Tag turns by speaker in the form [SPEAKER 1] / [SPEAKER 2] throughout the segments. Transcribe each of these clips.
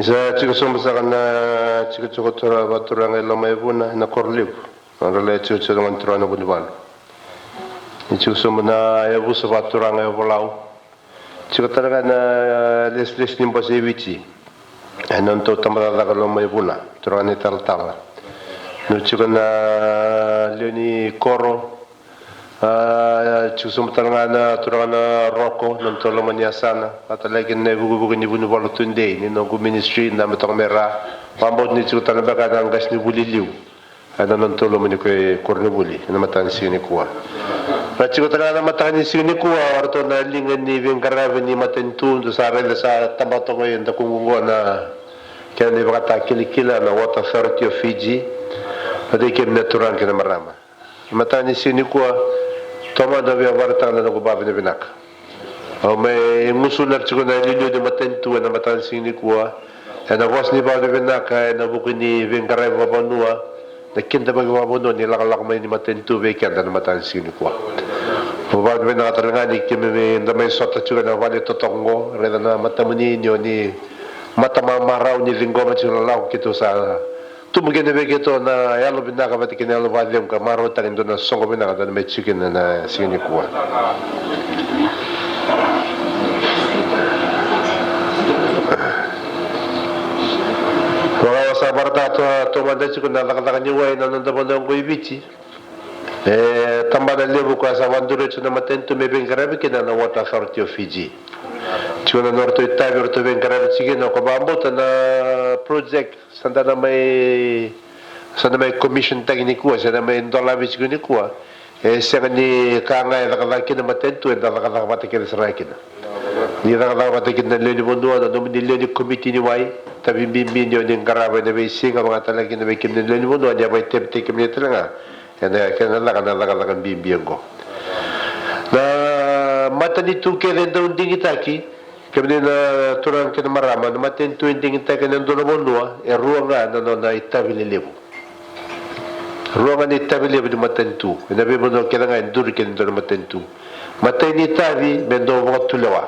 [SPEAKER 1] Isa chika somba sa kana chika chokotora baturanga lama ibuna na korliv. Andale chika chika mantrana bunibal. Chika somba na yabusa baturanga yabulau. Chika talaga na les nimba sevici. Nanto tamada daga lama ibuna. Turani taltala. No chika na leoni koro. Chusum talanga turana roko nanto lamanya sana atalagi ne bugu ni bunu bolu tunde ni no ministry na matong mera pambot ni chuta na baka nang gas ni buliliu ana nanto lamanya ko korne buli na matan sini kuwa ra chuta na matan sini kuwa arto na lingan ni vengara ni matentu do sa rela sa tabato ko yenda kungungo na kaya ni baka kilikila na water authority of Fiji ade kem na turan kina marama matan sini kuwa toma da via varta na ko babi de binak o me musular chuko na lilio de matentu na matan sini kuwa na was ni babi binak na bukini vengara babanua na kinda babanua ni lakalak may ni matentu ve kanda na matan sini kuwa o babi binak talaga ni kimi na may sota chuko na wali totongo reda na matamuni ni matamamaraw ni lingoma chuko law kito sa tumugin na begitu na yalo binaka pati kinalo valyum ka maro tangin doon na songo binaka doon may chicken na sinikuha. Mga sa barata tumanda chicken na lakatakan niyo ay nanandabon na ang kuibichi. Tamba na libo ko sa wanduretso na matento may bengkarabi kina na Water Authority of Fiji. Chico na norto itabi orto bengkarabi chicken na kabambot na project sana may commission tagi ni kuwa sana may dollar bich ni kuwa sana ni kanga lakalaki na matentu na lakalaki na sarakin ni lakalaki na leni bondua na nomini leni committee ni wai tabi bimbi ni yung karawa na may singa mga talaki na may kim ni leni bondua niya may temte kim niya talaga kaya lakalaki bimbi yung ko na mata ni tuke rin daw dingitaki kami na turang kina marama na matentu hindi kita kina doon bonua ruanga na itabili lebu ruanga ni itabili lebu ni matentu nabi bono kina nga induri kina doon matentu matay ni tabi mendo mga tulawa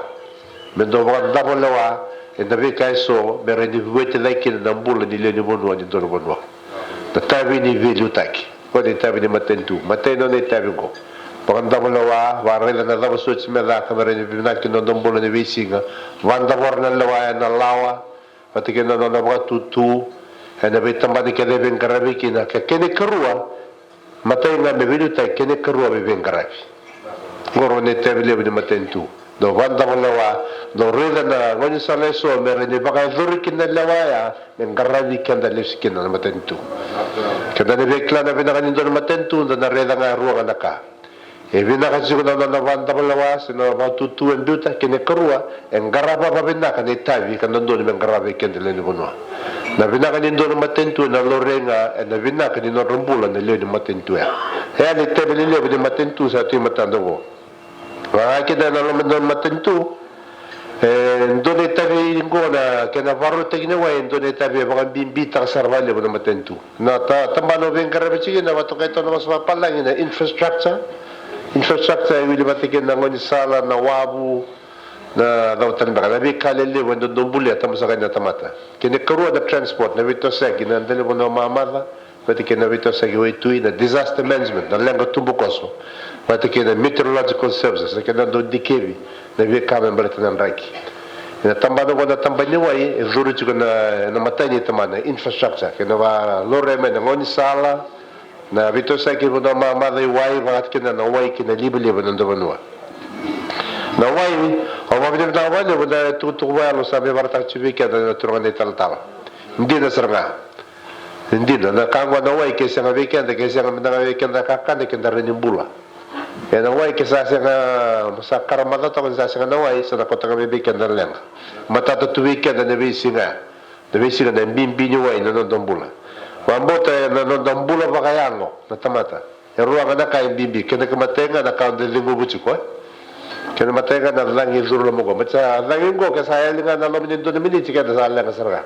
[SPEAKER 1] mendo mga dabolawa nabi kaiso meron ni buwete lai kina nambula ni leni bonua ni doon bonua na tabi ni video taki ko ni tabi ni matentu matay no ni tabi ko Paganda mo lawa, warila na daw suot si Mela, kamera ni Binak, kinondombola ni Wisinga, wanda war na lawa na lawa, pati kinono na mga tutu, na bitamba ni Kelebeng Karabi, kina kene karua, matay nga mebilu tayo, kene karua bibeng Karabi. Ngoro ni Tebile ni Matentu. Do wanda mo lawa, do rila na, ngonyo sa leso, meron ni baka zurikin na lawaya, ng Karabi kanda lisikin na Matentu. Kada ni Bekla na binakanin doon Matentu, na rila nga ruwa ka naka. Binakasih ko na wanda malawas na matutuan duta kini kerua en garaba babina kan itabi kan doon men garabe ken de leni bonwa na binaka ni doon matentu na lorenga en na binaka ni rombula na leni matentu ya ni tebeli le de matentu sa ti matando ko wa kita na doon matentu doon itabi ko na kena baro tegina wa doon itabi baka bimbita sarvale mo matentu na tambano ben garabe chigi na watoketo na mas mapalang na infrastructure ay wili matikin na ngon sala na wabu na lautan baka nabi kalele wando dombuli atam sa kanya tamata kini karuwa na transport na wito sa ginandali mo na mamada matikin na wito sa giwitui na disaster management na lenga tumbukoso matikin na meteorological services na kinando dikevi na wili kamen balita ng raki na tambano ko na tambanya wai zuru chuko na matay ni tamana infrastructure kina wa loreme na ngon sala na vito sa kimo na mamada iwai bakit kina na wai kina libo-libo ng dawanua na wai o mabinib na wai na tutuwa lo sabi baratak chibika na turungan ni taltama hindi na saranga hindi na nakangwa na wai kesa nga weekend kesa nga weekend na kakanda kenda rin yung bula kaya na wai kesa sa karamata to kesa nga na wai sa nakota nga weekend na lang matata tu weekend na nabisi nga na bimbi nyo wai na nondong bula Wambota na nondambula bakayango na tamata. Ruanga na kay bibi kena kamatenga na kaunde lingo buchi ko. Kena matenga na langi zuru mo ko. Matsa langi ko kasaya linga na lomin do na miniti kada sa lang sarga.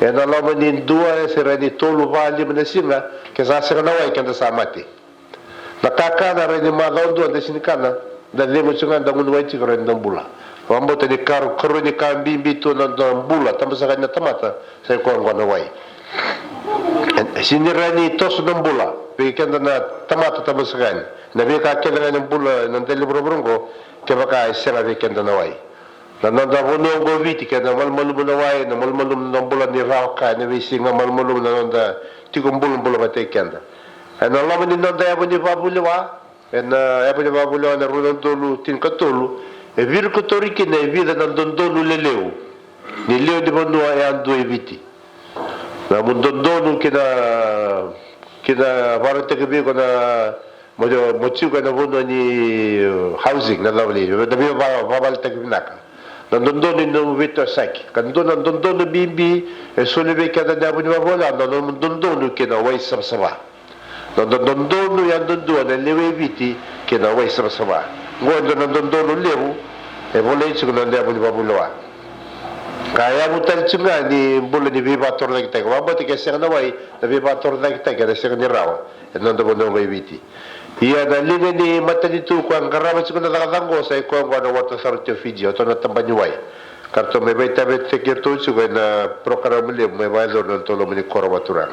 [SPEAKER 1] Ya na lomin dua serani tolu vali menasinga kesa sira na wai kenda samati. Nakaka na rin malaw do de sinikana da lingo chunga da mun wai chikro ndambula. Mambo ni karu ni kambimbi tu na bula tama sa kanya tamata sa ko ang wai. Sinirani tos ng bula pikan na tamata tama sa kanya. Nabi ka kaya ng bula ng delibro ke baka sera pikan na wai. Na nanda vono go viti ke na malmalum na wai na malmalum ng bula ni raw ka na wisi nga malmalum na nanda tigum bula mate kenda. Ana laman ni nanda ya ni babulwa en ya ni babulwa na runan dolu tin katulu e vir ko toriki na vida na dondonu leleu ni leo di bondo ya ando eviti na dondonu kina varate ke bi ko na mochi ko na bondo ni housing na lavali da bi babal te binaka na dondonu no vito saki kan dondonu bimbi e soleve ke da bu ni babola na dondonu ke na wai sabsaba na dondonu ya dondonu na lewe eviti ke na wai sabsaba ngondo na dondonu lewu e boleh cuma nanti apa ni babulwa kaya butal cuma ni boleh di bibator lagi tak apa tiga sen na wai di bibator lagi tak ada sen ni rawa nanti boleh wai biti iya dan lini ni mata ni tu kuang karama cuma nak tanggo saya kuang wana water authority of Fiji atau nak tambah wai karena me baita bet fikir tu cuma na program ni me wai zor nanti lo meni korwaturan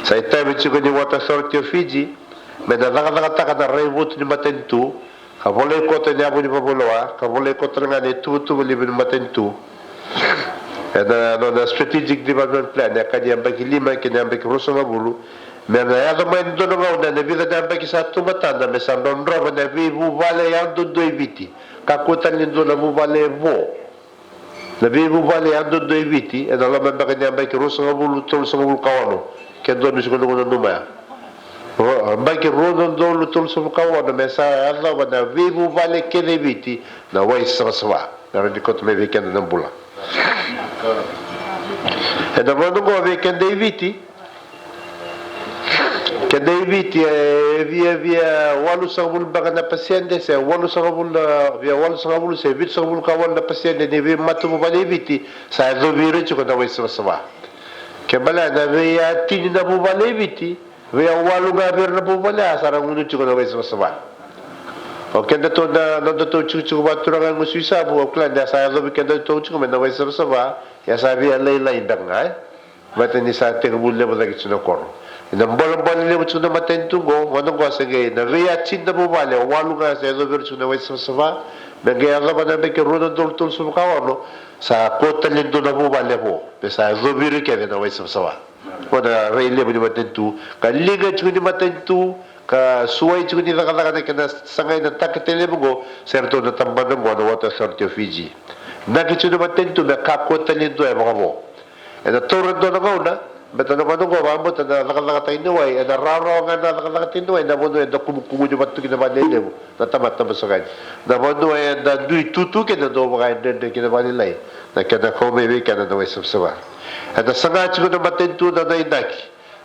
[SPEAKER 1] saya tahu cuma ni water authority of Fiji me na tak ada reward ni mata tu kabole ko te nyabu ni baboloa kabole ko tranga ni tu libin matentu no strategic development plan ya kadi ambaki lima kini ambaki ruso mabulu mena ya do men do no na vida da ambaki satu matanda me sandon roba na vivu vale ya do eviti kakutan ni do na bu vale vo na vivu vale ya do eviti e da la ambaki ni ambaki ruso mabulu tol so mabulu kawano ke do ni ko no numaya bagi rodon dolu tul so kawan me sa Allah wana vivu vale ke deviti na wai sraswa na ri ko me weekend na bula e da vono go weekend deviti ke deviti via walu sabul baga na paciente se walu sabul via walu sabul se vit sabul kawan na paciente ni vi matu vale deviti sa do vire ko na wai sraswa ke bala na via tini na bu vale deviti via walu ga ber na bubala sarang unu chuko na wes masaba o kenda to na no to chuko batura ga musisa bu o klan da sa lo bi kenda to chuko na wes masaba ya sa via leila indang ai bateni sa te bulle ba ga chuno kor ina bol le chuno matentu go wono go sa ge na via chinda bubala walu ga sa lo ber chuno wes masaba be ga ga ba na be ke rodo dol tul su ka wono sa ko talen do na bubala bo be sa lo bir ke na wes masaba wana raile budi matentu ka liga chuni matentu ka suai chuni laka kena sangai na takatele bugo serto na tambana mo na water authority of Fiji na kichuni matentu na kakota lindo e mga mo e na torrent do na gauna beta na kano go mambo na laka tainuay e na raro nga na laka tainuay na mono e na kumukumu di matu kina manile mo na tamat na masakay na mono e na dui tutu kina do mga endende kina manilay na kena komewe kena na way sabsaba ada sangat cukup na matentu na nainaki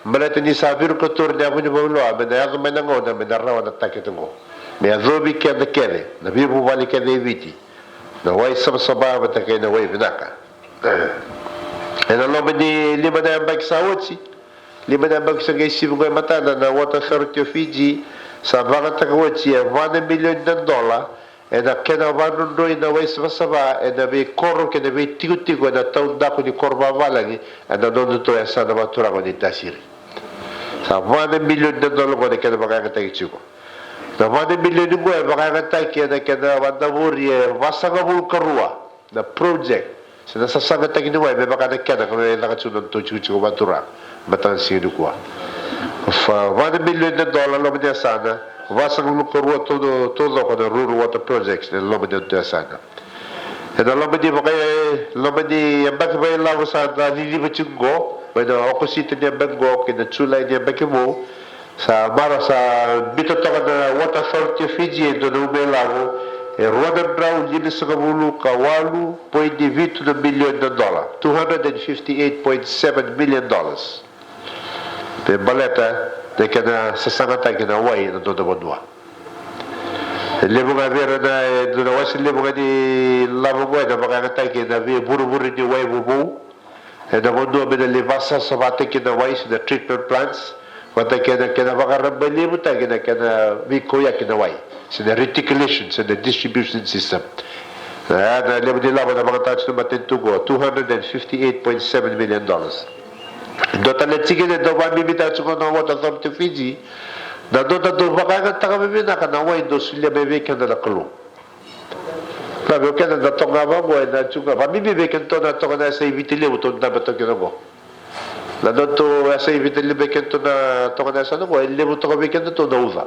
[SPEAKER 1] malati ni sabir ko tur na mo ni bawlo abe na yaga manango na menarawa na takitungo me azobi ke na kere na bibu wali ke deviti na way sabsaba ba ta kay na way binaka ena lo ni lima na bag sawotsi lima na bag sa gaysi mo mata na water authority of Fiji sa baka takawotsi $1 million e na kena vanundoi na wais masaba e na be koro ke na be tigu na tau dako ni korba valangi e na nono to ya sana maturango ni tasiri sa $1 million ko na kena makakataki chuko na $1 million ko e makakataki na kena wandavuri e wasangabul karua na project sa nasasangataki ni wai me makakataki kano e nakatsunan to chuko maturang matang sinu kuwa $1 million lo niya sana wasang lukurwa todo ko na rural water projects na lobo de sana e na lobo di bakay lobo di ambak bay lawo sa na liliba chungo bay na opposite ni ambak kina chulay ni ambak mo sa mara sa bito to na water authority Fiji do no be lawo e Rodan Brown yini sa kabulu kawalu $0.2 million $258.7 million pe baleta de kena sasangata kena wai na do bonwa lebo ga vera na do na wasi lebo ga di labo go da baka ta ke da be buru di wai bubu e da bonwa be de levasa sabate ke da wai the treatment plants wata ke da baka rabbe lebo ta ke da vi koya ke da wai so the reticulation so the distribution system Na lebu di lava na mga touch na matintugo, $258.7 million. Dota na sige na daw mamimita sa mga Water Authority of Fiji, na dota do baka ka mamimina ka na way do sila bebekan na nakalo. Sabi ko na dato nga ba mo na tsuga, mamibibekan to na to na sa ibitili mo to na ba to kinago. Na doto sa ibitili bekan to na to na sa no, ile mo to bekan to na uza.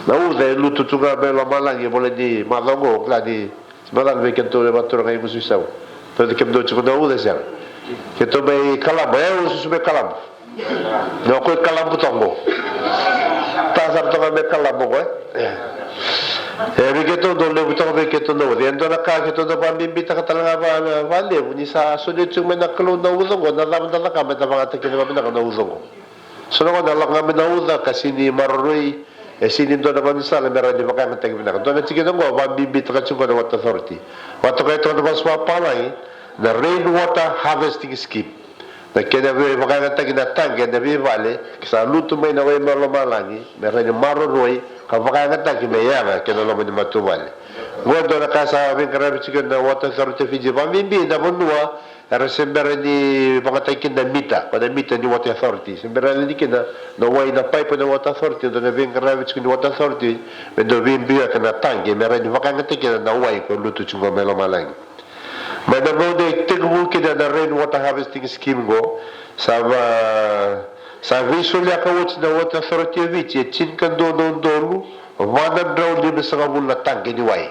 [SPEAKER 1] Na uza luto tsuga be la malangi mole di malango klani. Malang bekan to ba to ngai musu saw. To de kemdo tsuga na uza sa. Ke to be kalam ya usu be kalam. No ko kalam butongo. Ta sar to be kalam ko begitu dole buto begitu no diendo na ka keto da pambibita ka talaga ba vale ni sa sulit yung may nakalo na uzong ko nalaman na ka may mga takin na na uzong ko so no na lang kami na uza kasi ni Maroy sinin do na kami sa meron di baka ng takin na do na sige no pambibita ka chuko na Water Authority wato ka ito na baswa palay na rainwater harvesting scheme na kaya baka ng takin na tangge na vale sa luto may naway malumalangi meron ni Maroy kapag nga ki mayama kino lo mo matubal godo na kasa aming karabi chicken na Water Authority of Fiji pamimbi na bunwa resembere ni pangatakin na mita pada mita ni Water Authority sembere ni kina no way na pipe na Water Authority do na aming karabi chicken Water Authority do bimbi ka na tangi meron ni pangatakin na way ko luto chungo melo malang mana mo de tigmu kina na rainwater harvesting scheme go sa visual ya kawat na Water Authority of Fiji chinkan doon dolu wanan draw din sa kabul na tangke ni way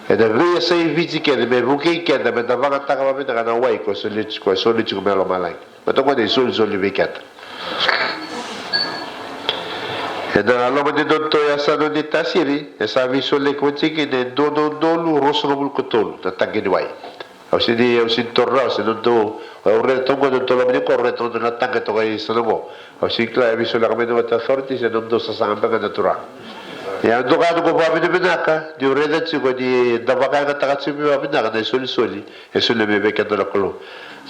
[SPEAKER 1] eda via sa Fiji ke de buki ke de da mga taka mabit na way ko sulit ko melo malay bato ko de sul bikat eda alo mo de to ya sa no di tasiri sa visual ko chiki de doon dolu rosrobul ko tol na tangke ni way Ausin torra, se non tu, ora tongo non to la mini corre to na tanga to kai sanomo. Ausin kla e viso la come no Water Authority se non do sa samba ga natura. E ando ga ko ba bine binaka, di ureda ci ko di da baka ga ta ci mi ba binaka dai soli e sulle me beka do la kolo.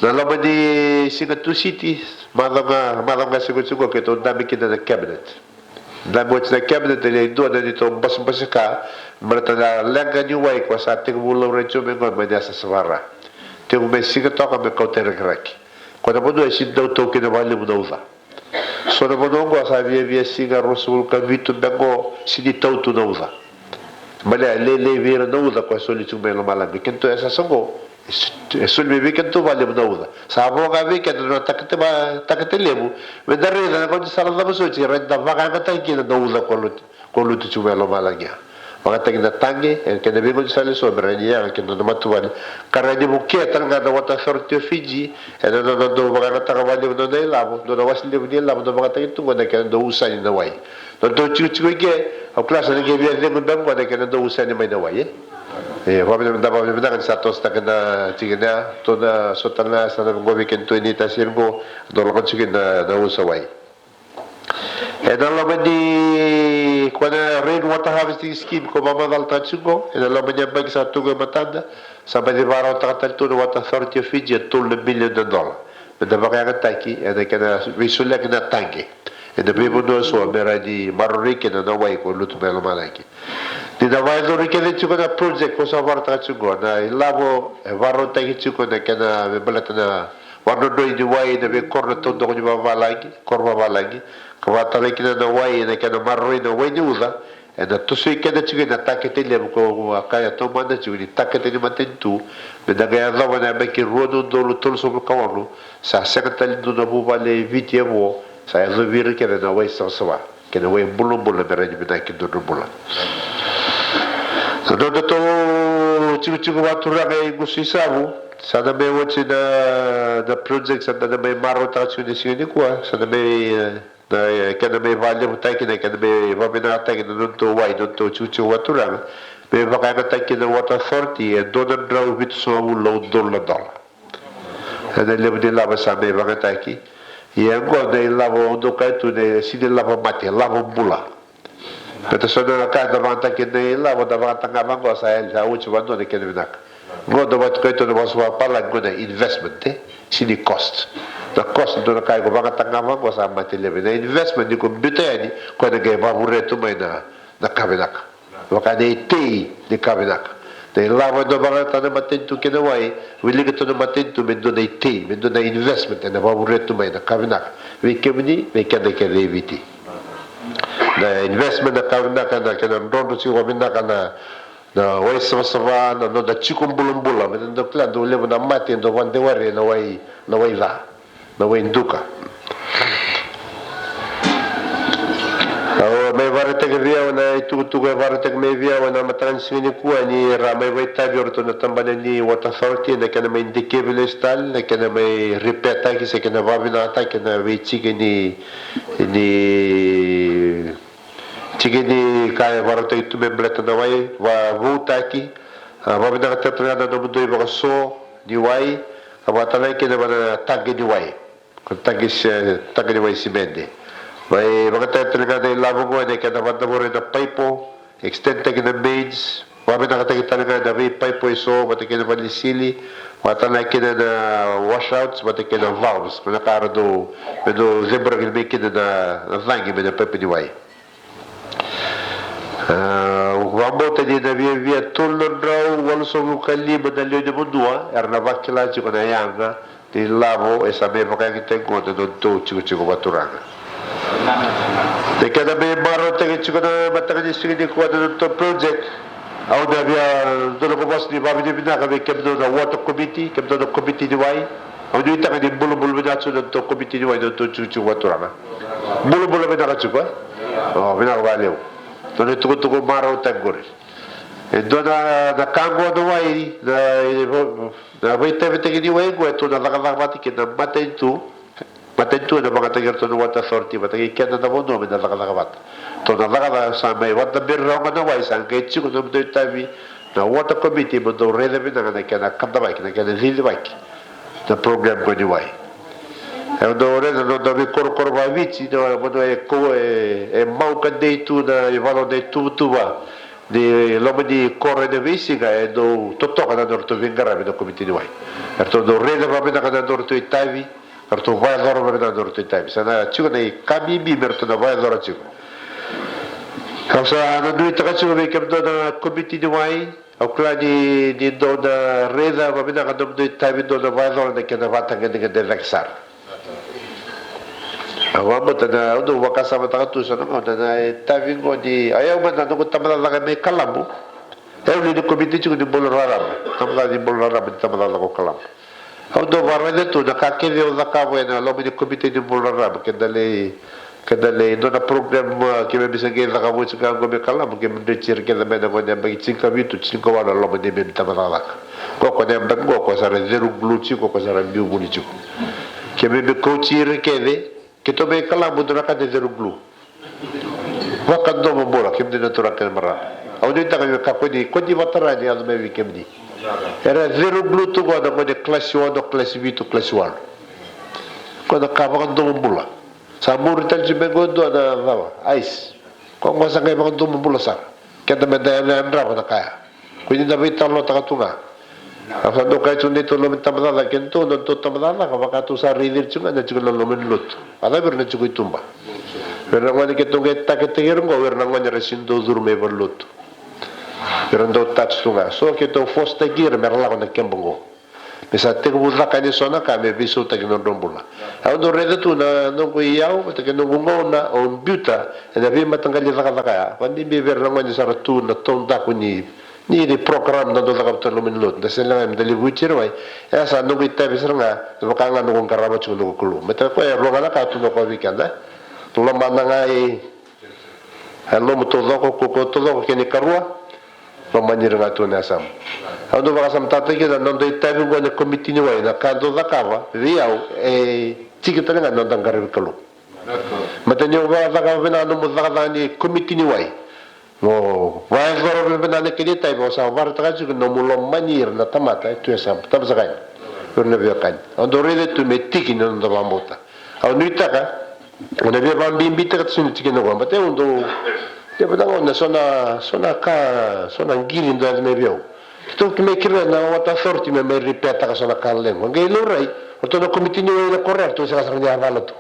[SPEAKER 1] Na la ba di singa tu city, madanga se ko che to da mi kida da cabinet. Da mo ci da cabinet le do da di to bas ka merta da lenga ni wai ko sa te bulo recho me ko me da sa svara. Te me siga toka me ko tere kraki quando bodo si do to ke da vale mu uza so na bodo go sa via siga rosul ka vitu bengo si di to tu uza male le vira no uza ko soli tu me lo mala mi kento esa songo e sul me kento vale mu uza sa bo ga vi ke no takate lebu me da re na ko sa la bo so ci re da vaga ka ta ki da uza ko lu tu me lo mala nya mga tagina tangi en ke nabi mo sale so berania ke no matuan karena di bukia tanga da Water Authority of Fiji e no do mga tanga wali no dai labo do wasli di labo do mga tagin tungo na ke do usan na wai do chiu ke o klasa ni ke bia de mo bang na ke do usan ni mai na wai e wa me da ba me da sa to sta kana tigina to da sotana sa na go weekend to ni ta sirgo do lo ko tigina da usawai e da lo di quando rainwater harvesting scheme ko mama dal tachungo e da lo banya bag sa tugo matanda sa ba di varo tratal to Water Authority of Fiji $1 million me da baka taki e da kana visual na tangi e da bebo do so mera di marorike na way ko lutu belo malaki di da vai do rike de chuko na project ko sa varo tachungo na ilabo e varo taki chuko na kana me balata na wano do di way da be korno to do ko balagi korba balagi kawatale kina na way na kana maroi na way uza e na to sui kana chuko na takete le ko akaya to manda chuko ni takete ni matentu me da ga ya na be ki rodo do lo tol so ko sa sekatali do na bu vale vitiemo sa ya vivir ke na way so so ke na way bulo bulo be re ni na ki do bulo so do to chuko watura ga gusisabu sa da be wochi da project sa da be maro ta chu ni sini kwa sa da be da kada be vale butai kina kada be vabina ta kina non to wai non to chuchu watura be vaka ta kina Water Authority e donan draw bit so lo $1 ada le bude lava sa be vaka ta ki e ngo de lavo do kai tu de si de lava mate lavo bula peta so na ka da vanta ki de lavo da vanta ngava ngo sa el ja uchi vando de kene vinak ngo do bat kai to de waswa pala ngo de investment si di cost da cost do na kai go vanga tangava go sa mate le na investment di ko bitani ko de ga va burre tu mai na kavenak vaka de te de kavenak Dahil lawa do mga tanah matintu kinawai, wili ka to na matintu, mendo na iti, mendo na investment, na paborito may na kawinak. Wikemni, wikenda ka leviti. Na investment na kawinak na kinandrondo si kawinak na way sama-sama, na chikum bulong-bulong, mendo klan, duli mo na mati, do wandewari, na way la, na way duka. May varate ria na itu varate may via na matransmini kuha ni ramay way tabi orto na tambanan ni water authority na kana may indicable style na kana may repeta kisa kana babi na ata kana way chike ni kaya varate itu membleta na way wa vutaki babi na katatra na mundo iba so ni way abatalay kana na tagi ni way tagi ni way si mende. May mga tayo talaga na ilabong ko na ikanamanda mo rin na paipo, extend tayo na mains, wami nakatagin talaga na may paipo iso, matikin na malisili, matalay kina na washouts, matikin na valves, mga karo do zebra may kina na langi, may na paipo ni way. Wamo tayo na via tulon raw, walusong lukali, madalyo na mundua, na bakila chiko na yanga, nilabo, sa may makakita ko na doon to, chiko baturanga. Kada may baro tayo chiko na matagal yung sige ko na to project. Ako na biya doon ko boss ni Babi ni Bina kami kemdo na water committee, kemdo na committee ni Wai. Ako doon ita kani bulu-bulu na so to committee ni Wai doon to chuchu waturanga. Bulu-bulu na ka chuko. Oh, bina walew. Doon tuko maro tagor. Doon na kango do Wai na vita ni Wai ko to na lakalakati kina matay tu. Matentu na mga tagar to na water authority, matagay kaya na mo no, may nalakalakat. To nalakala sa may wata birra nga na way, sa ang kahit sigo na mo doon tabi, na water committee mo doon relevant na kaya na kandabay, na kaya na lilibay, na program ko ni way. Ang doon rin, ano dami koro-koro ba vici, na mo doon mau ka day tu na ivalo day tuba, ni loma di kore na visi ka, do totoka na doon to vingara, na committee ni way. Erto doon relevant na kaya na doon to itabi, kartu vai loro merda dorto time sana chuko nei kami bi merto na vai loro chuko kausa na duit ka chuko be kemdo na committee ni wai au klani ni do na reda ba bina kadom duit time do na vai loro na kena vata ngene de lexar awamo tana udo wakasa mata tu sana na tavi go di ayaw man na ko tamala la me kalamu euli de committee chuko di bolorara tamala di bolorara tamala la ko kalamu. Ako do barwede tu nakakili o nakawe na lomi ni komite ni Mularab kadali do na program kime bisagay nakawe sa kango me kalam kime ndechir kaya me na ko niya bagi chingka bitu chingka wala lomi ni me tamalak ko niya bango ko sa rezeru gluchi ko sa rambiu bulichu kime me coachir kede kito me kalam do nakade zeru glu wakad do mabura kime di naturak kaya marap ako do ita kami kakodi ko di watarani al me kime di era zero blue tu ko da ko de class 1 do class 2 to class 1 ko da ka ba do mbula sa mur tal ci be go do da va ice ko mo sa kay ba do mbula sa kada me da na ndra ba kaya ko ni da vital lo ta tunga asa do kay tu nito lo minta ba kento do to ta ba ka ba ka tu sa ridir chunga da chunga lo men lut ala ber na chugo tumba pero ngani ke tunga ta ke te ngo wer na ngani resindo durme berlut pero ndo touch tunga so que to fosta gir merla con kembongo misa te ko buza kani sona ka me bisu ta no rombula au do rede tu na no ko iau te que no ngona on buta e da vi matangali la ka quando mi ver na ngani sar tu na ton da ko ni di program na do da ka lo min lot da se la me dali buchir wai esa no ko tabi sanga do ka ngano ko karaba chu no ko lu meta ko ro ngala ka tu no ko vikanda tu lo manangai hello mo to ko to ko ke ni karua pembanjir ngatu nasam. Ando bakasam tatake na nondo itabi go na committee ni wai na kado zakava riau chikita nga nondang garib kalu. Matanyo ba zakava bina no mo zakava ni committee ni wai. No, wai zoro bina na kini tai bo sa var taka chu no mulo manir na tamata tu sa tab zakai. Kurna biya kan. Ando rede tu metiki no ndo bambota. Au nitaka ona biya bambi mbita katsun tikino go mate undo dia bilang na sona gilin do me biau tu me kira na wata sorti me ripeta ka sona kallen ngai lurai to no komite ni na correcto sa sa dia valot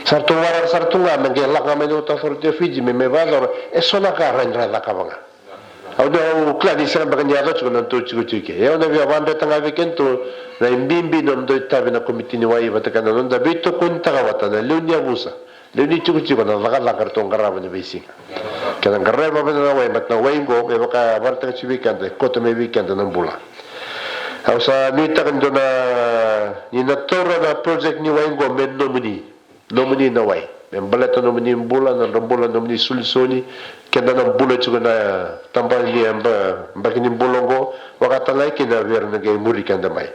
[SPEAKER 1] sartu nga me ngai la ka me wata sorti Fiji me valor e sona ka rendra la ka banga Auda klani sa baganya ko nanto chuke. Ya na via wanda tanga vikento na imbimbi no ndo tabi na komiti ni wai wataka na nda bito kunta wata na lunya busa. Luni chuke na laga karton garama ni bisinga. Kana garama na wai mat na wai go me baka warta chibikanda koto me weekend na bula. Ausa nita kando na ni na tora na project ni wai go men nomini na wai. Membaleta nomini mbula na rombola nomini sulisoni kenda na mbula chuka na tambal ni amba bakini mbulongo wakatalai kina ver na gay muri kenda mai.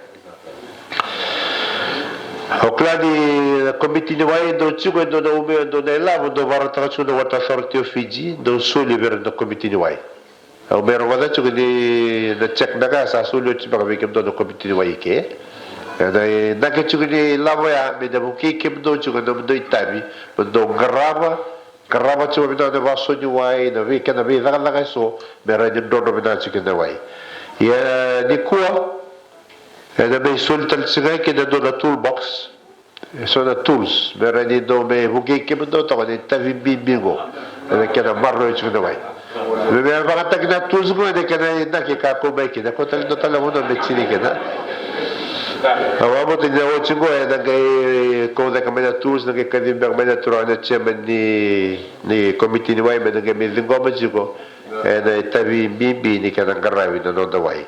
[SPEAKER 1] Okladi komiti ni wai do chuka do na ume do na elabu do barata chuka wata authority of Fiji do suli ver na komiti ni wai. Au mero wada chuka ni na check naga sa suli chuka bikem do na komiti ni wai ke. Dai nake chuka ni lavo ya me da buki kem do chuka no do itabi do garaba chuka bina de vaso ni wai na vi kana vi laga so mera ni do bina chuka na wai ya ni kuwa da be sultal sigai ke da do na toolbox so na tools mera ni do me buki kem do to ni tavi bibigo da kana marro chuka na wai me va ta kana tools go de kana da ke ka ko be ke da ko tal do tal mo do be chini ke da Awamo te dia ochingo e da ke ko da kamena tools da ke kadim da kamena trona chairman ni committee ni wai me da ke me dingo ba jigo e da tabi bibi ni kana garawi da no da wai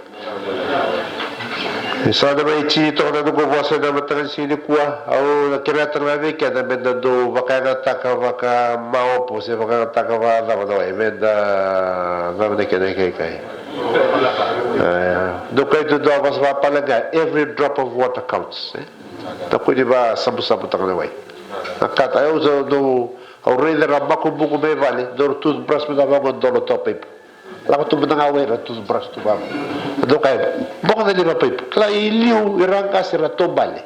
[SPEAKER 1] sa da mai chi to da go vosa da matan si ni kwa au da kira tra ve ke da me da do vaka ta ka vaka mao po se vaka ta ka va da wai me da me ke kai do kaito do vas va palaga every drop of water counts ta ko di ba sabu tang wai akata eu do au rei da rabako buku be vale do toothbrush me da ba do lo tope la ko tu banga we ra toothbrush tu ba do kai boko da li ba pipe kla iliu iranga sira tombale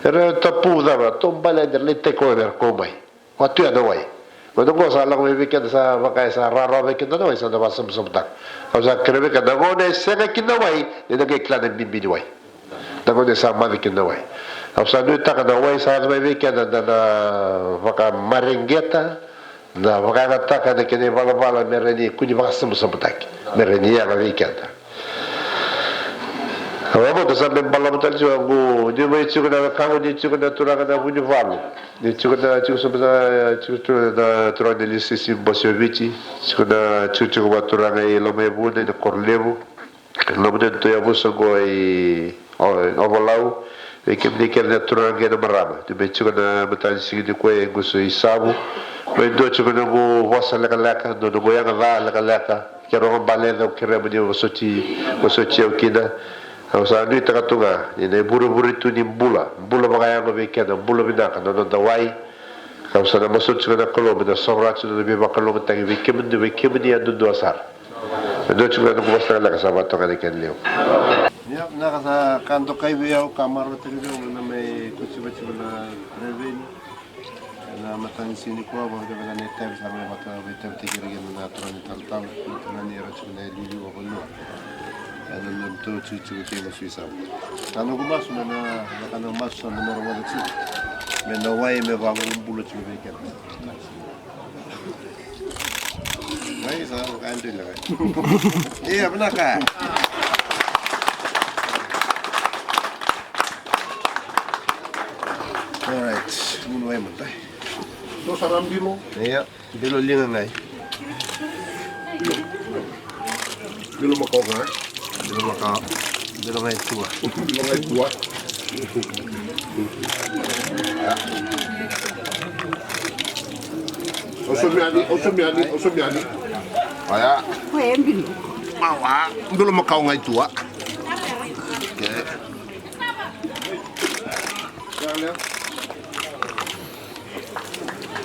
[SPEAKER 1] era tapu da ba tombale der le te ko der ko mai wa tu da wai Quando cosa alla come weekend sa vakai sa raro weekend no isa da basam sabtak. Asa krebe ka da gone sega kinawai ne da ke klana bimbi wai. Da gone sa ma weekend wai. Asa no ta ka da wai sa da weekend da na vaka marengeta da vaka ta ka da ke ne vala mereni kuni basam sabtak. Mereni ya weekend. Awamo da sa ben balam tal jo go de mai chuka da ka ni chuka da tura da buni valu. Ni chuka da chuka so da tura de lisisi bosovici chuka da chuka wa tura ga lo me bune da corlevo. Lo bune to ya boso go ai ovolau e ke de ke da tura ga da marama. De be chuka da matan si de ko e go so isabu. Be do chuka da go vosa la do go ya ga la ke ro bale do ke re bune so ti o kida. Sa ni takatunga ni ne buru tu ni bula bagaya go be keda bula bidaka no da wai sa na masut na kolo bida sobrat su be bakalo ta be kemni adu do asar do chuga no basta la ka ba to ka de ken leo ya na ka kanto kai be au kamar te leo na me kuchi na reven na matan sini ko ba de na tem sa me bata be tem te kire na tron tal na ni ra chu na li o no ano to chuchu na suisa ano gumas na kana mas na normal chi me no wai me va un bulo chu be ke wai sa ka ande la abna ka alright mun wai mun dai do saram bilo bilo linga ngai bilo makoga Bilo mai tua. Osomiani. Aya. Mawa, bilo makau ngai tua. Okay.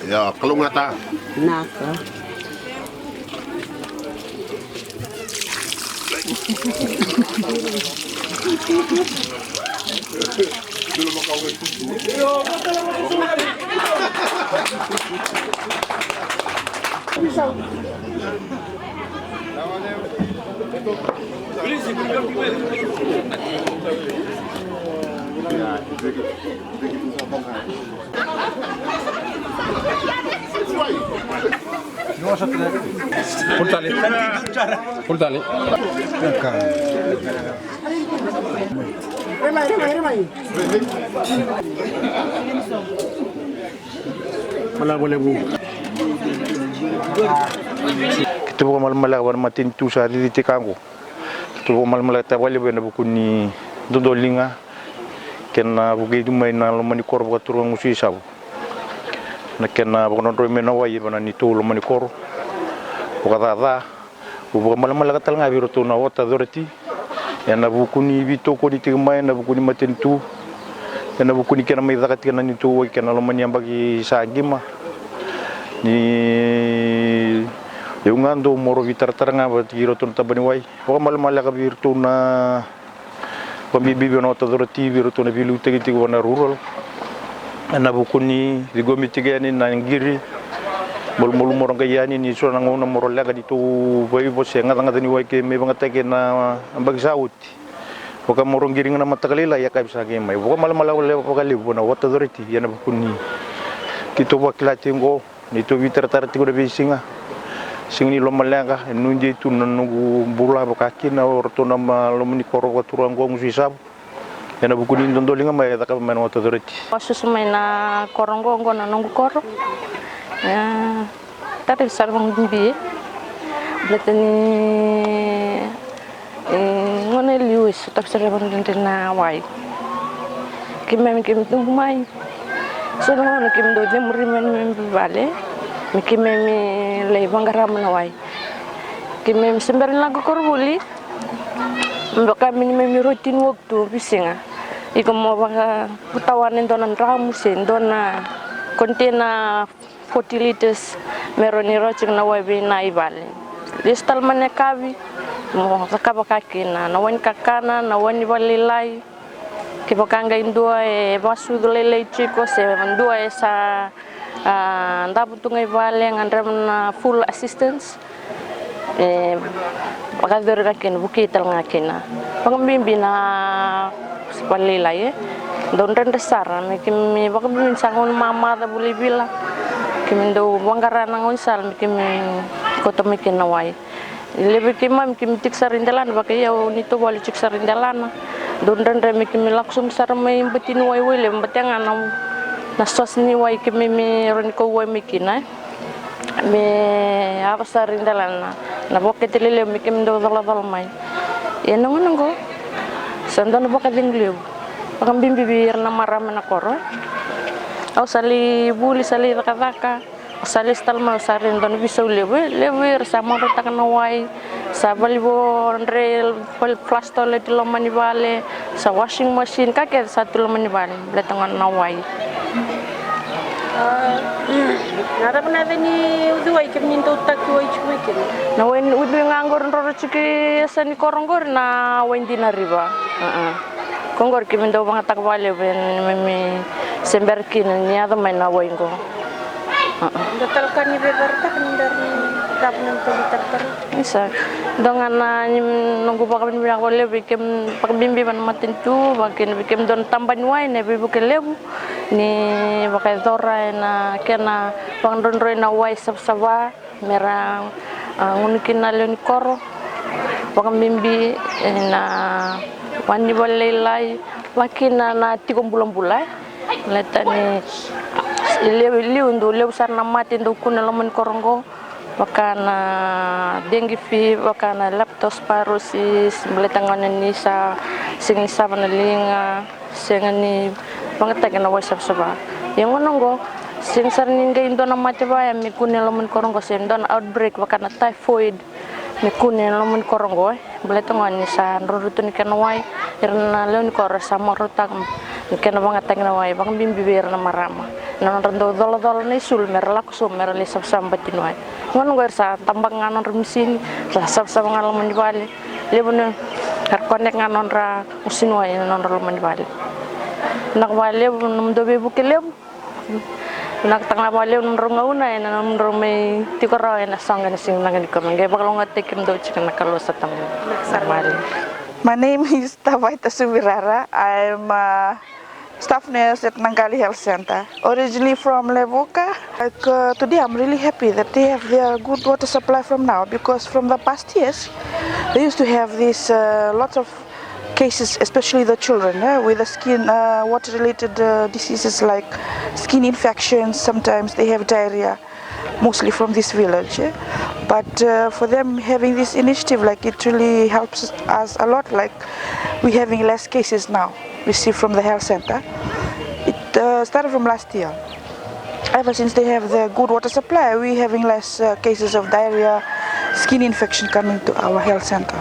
[SPEAKER 1] Ya, kalau ngata.
[SPEAKER 2] Naka.
[SPEAKER 1] Belum mau kawin.
[SPEAKER 2] Portali.
[SPEAKER 3] Kita bukan malam-malam warna matin tu sehari di Tekango. Kita bukan malam-malam tak boleh benar buku ni dodolinga. Kena buku itu main nalar mani kor buat turun musuh sabu. Nak kena bukan orang main awai benar ni tu mani kor. Bukan ada. Bukan malam-malam kata lenga biru tu nawat adorati. Yang nak buku ni bito ko di main nak buku ni matin tu. Yang nak buku ni kena mai zakat kena ni tu kena lemani yang bagi sagima. Ni yung ando moro vitar-tar nga ba tiro to tabani way o mal-mala ka virtu na pambibi no to dorati virtu na bilu tegi na rural ana bukuni digomiti gani na ngiri bol-bol moro kayani ni so nang una moro laga dito bay bo senga nga ni way ke may mga tege na bagsawut o ka moro giring na matakalila ya kay sa game may o mal-mala wala ko kalibo na wata dorati yan bukuni kito baklati ngo nito vitar-tar tigo na bisinga singni lo malanga nunje tu nanu bula bakaki na orto na malomni koro katurang ko musisab yana bukuni ndondolinga may taka man wato doreti
[SPEAKER 4] susumay na korongo ngo na nungu koro tadi sarong bimbi bletani ngone lius tak sarong na wai kimem kim tumai so ngono kim do lemri men bale Mikimemi lay bangaram na way. Kimem semberin lagu korbuli. Mbaka minimemi rutin waktu bisinga. Iko mo banga putawanin donan ramusin dona kontena 40 liters meroni rocing na way na ibali. Listal manekabi mo sakabakakina na wan kakana na wan ibalilay. Kibakanga indua basu lele chico se mandua sa ndabu tungai vale ngandram na full assistance bakador kakin bukital ngakina pangambimbi na spalila ye don rendesar me kimi bakabim sangon mama da buli bila kimi do bangara nangon sal me kimi koto me kinawai lebe kimam kimi tiksar indalan bakai ya nito bali tiksar indalan don rendre me kimi laksum sar me betin wai wai lem betangan nasos ni wai kimi me ron ko wai mikina me apa sarindalan na boket lele me kimi do dala mai enong nongo sandon boket dingleu pakam bimbi bir na maram na koro au sali buli sali takaka sali stalma sarin don biso lewe sama tak na wai sa balibo rel plastol di lomani bale sa washing machine kake satu lomani bale bletangan na wai nara pernah ni udah ikan minta utak tuai cuma ikan. Na wen udah nganggur noro ciki seni koronggor na wen dina riba. Konggor kimi minta banget tak balik wen memi semberkin ni ada main na wen ko. Betul kan ni beberapa tak dari kapan tu diterter. Bisa. Dengan nunggu pakai bilang boleh bikin pakai bimbi pan matin tu, bikin don tambahin wine, ne bikin lebu. Ni pakai dora na kena pangdonroi na wai sab-saba merang ngunikin na leon koro pakai bimbi na wani balelai wakin na tikom bulan-bulan letani liundu leu sarna matin do kuna lamun korongo wakana dengue fi wakana leptospirosis meletangan ni sa sing sabana linga sengani pangatag na wasap saba yang nongo sing sarnin ga indo na mataba ya mikune lamun korongo sen don outbreak wakana typhoid mikune lamun korongo meletangan ni sa rurutun kanwai irna leun kor sama rutak kena pangatag na wai bang bimbi na marama non rendo dolo ni sul merlak so merli sab batin wai ngon gor sa tambang nganon mesin sab ngalaman di bali lebon har konek nganon ra mesin wai non laman di bali nak bali num do be bukilem nak tangna bali non rongauna non romai tikoro na sangan sing nangan ko mangge bakal ngatekim do chikan nakalo sa tang bali.
[SPEAKER 5] My name is Tawaita Subirara. I'm staff nurse at Nangali Health Center. Originally from Levuka. Today I'm really happy that they have their good water supply from now, because from the past years they used to have these lots of cases, especially the children, with the skin water-related diseases like skin infections. Sometimes they have diarrhea, mostly from this village. But for them having this initiative, like, it really helps us a lot. Like, we're having less cases now received from the health center. It started from last year. Ever since they have the good water supply, we're having less cases of diarrhea, skin infection coming to our health center.